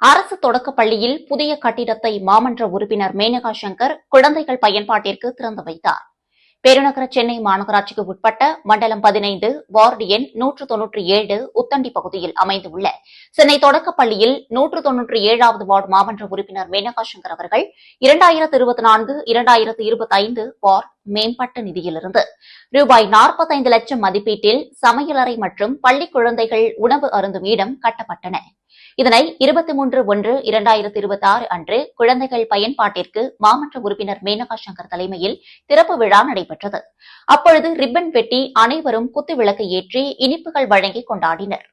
அரசு தொடக்கப் பள்ளியில் புதிய கட்டிடத்தை மாமன்ற உறுப்பினர் மேனகா சங்கர் குழந்தைகள் பயன்பாட்டிற்கு திறந்து வைத்தார். பெருநகர சென்னை மாநகராட்சிக்கு உட்பட்ட மண்டலம் 15 வார்டு எண் 197 உத்தண்டி பகுதியில் அமைந்துள்ள சென்னை தொடக்கப் பள்ளியில் 197வது வார்டு மாமன்ற உறுப்பினர் மேனகா சங்கர் அவர்கள் 2024-2025 வார்டு மேம்பட்ட நிதியிலிருந்து ரூபாய் 45 லட்சம் மதிப்பீட்டில் சமையலறை மற்றும் பள்ளி குழந்தைகள் உணவு அருந்தும் இடம் கட்டப்பட்டன. இதனை 23/1/2026 அன்று குழந்தைகள் பயன்பாட்டிற்கு மாமன்ற உறுப்பினர் மேனகா சங்கர் தலைமையில் திறப்பு விழா நடைபெற்றது. அப்பொழுது ரிப்பன் வெட்டி அனைவரும் குத்துவிளக்கு ஏற்றி இனிப்புகள் வழங்கி கொண்டாடினர்.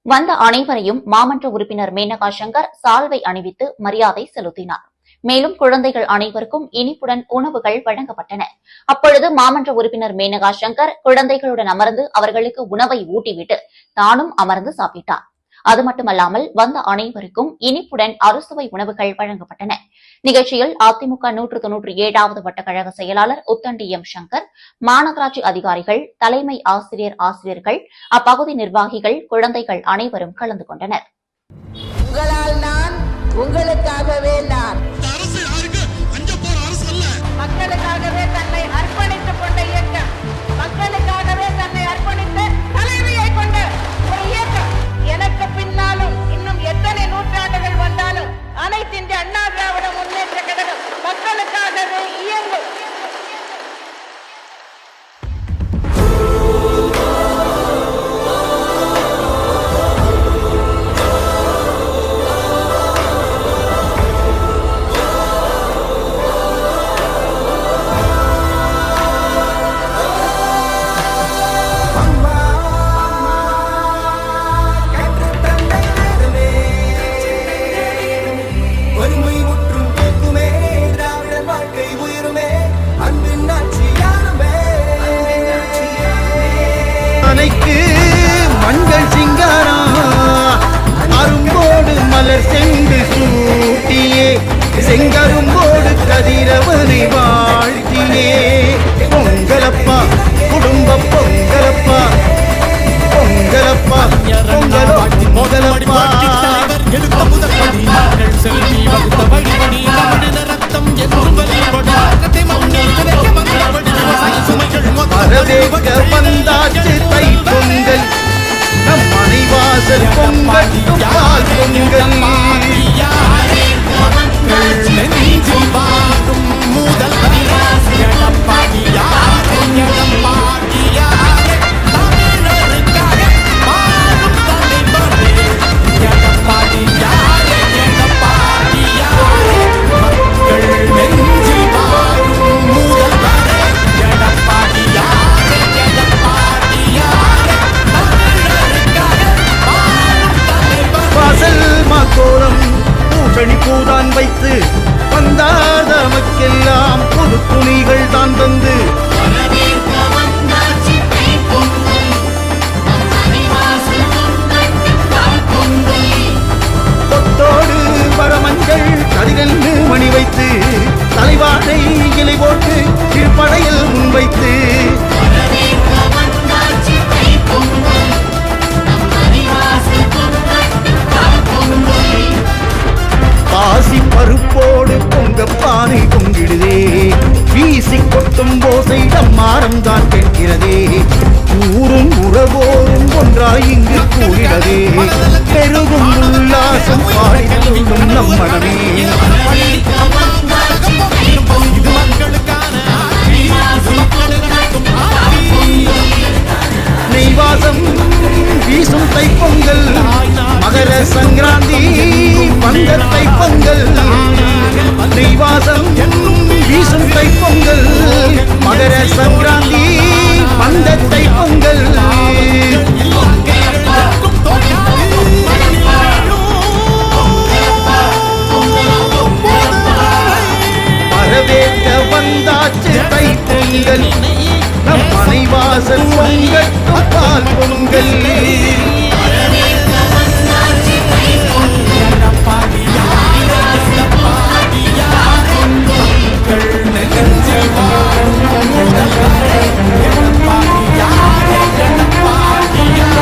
வந்த அனைவரையும் மாமன்ற உறுப்பினர் மேனகா சங்கர் சால்வை அணிவித்து மரியாதை செலுத்தினார். மேலும் குழந்தைகள் அனைவருக்கும் இனிப்புடன் உணவுகள் வழங்கப்பட்டன. அப்பொழுது மாமன்ற உறுப்பினர் மேனகா சங்கர் குழந்தைகளுடன் அமர்ந்து அவர்களுக்கு உணவை ஊட்டிவிட்டு தானும் அமர்ந்து சாப்பிட்டார். அது மட்டுமல்லாமல் வந்த அனைவருக்கும் இனிப்புடன் அறுசுவை உணவுகள் வழங்கப்பட்டன. நிகழ்ச்சியில் அதிமுக 197வது வட்டக்கழக செயலாளர் உத்தண்டி எம். சங்கர், மாநகராட்சி அதிகாரிகள், தலைமை ஆசிரியர்கள், அப்பகுதி நிர்வாகிகள், குழந்தைகள் அனைவரும் கலந்து கொண்டனர். உங்களால் நான், உங்களுக்காகவே நான், மக்களுக்காகவே தன்னை அர்ப்பணித்துக் கொண்ட இயக்கம், மக்களுக்காகவே தன்னை அர்ப்பணித்த தலைமையை கொண்ட ஒரு இயக்கம். எனக்கு பின்னாலும் இன்னும் எத்தனை நூற்றாண்டுகள் வந்தாலும் அனைத்து இந்திய அண்ணா திராவிட முன்னேற்ற கழகம் மக்களுக்காகவே இயங்கும். மஞ்சள் சிங்காரம் அரும்போடு மலர் சென்று சூட்டியே செங்கரும்போடு கதிரவனை வாழ்த்தினே. பொங்கலப்பா குடும்ப பொங்கலப்பா, பொங்கலப்பா பொங்கலோ முதலப்பா. வரவேற்க வந்தாச்சு தை பொங்கல், நம் மனைவாசல் பொங்கட்டும் பால் பொங்கல். கோலம் பூசணி பூதான் வைத்து வந்தாத நமக்கெல்லாம் புது துணிகள் தான் தந்து கொத்தோடு வரமஞ்சள் கதிரென்று மணி வைத்து தலைவாழை இலை போட்டு கீழ்ப்படையில் முன்வைத்து பாசி பருப்போடு பொங்கப்பானை பொங்கிடுதே, வீசி கொட்டும் ஓசை நம்மாரம் தான் கேட்கிறதே. ஊரும் உறவோரும் ஒன்றாய் இங்கு கூடிடதே, பெருகும் உல்லாசம் பாடிக்கொள்ளும் நம் மனமே. நெய்வாசம் வீசும் தைப்பொங்கல், மகர சங்கராந்தி வந்த தைப்பொங்கல். நெய்வாசம் வீசும் தைப்பொங்கல், மகர சங்கராந்தி வந்த தைப்பொங்கல்.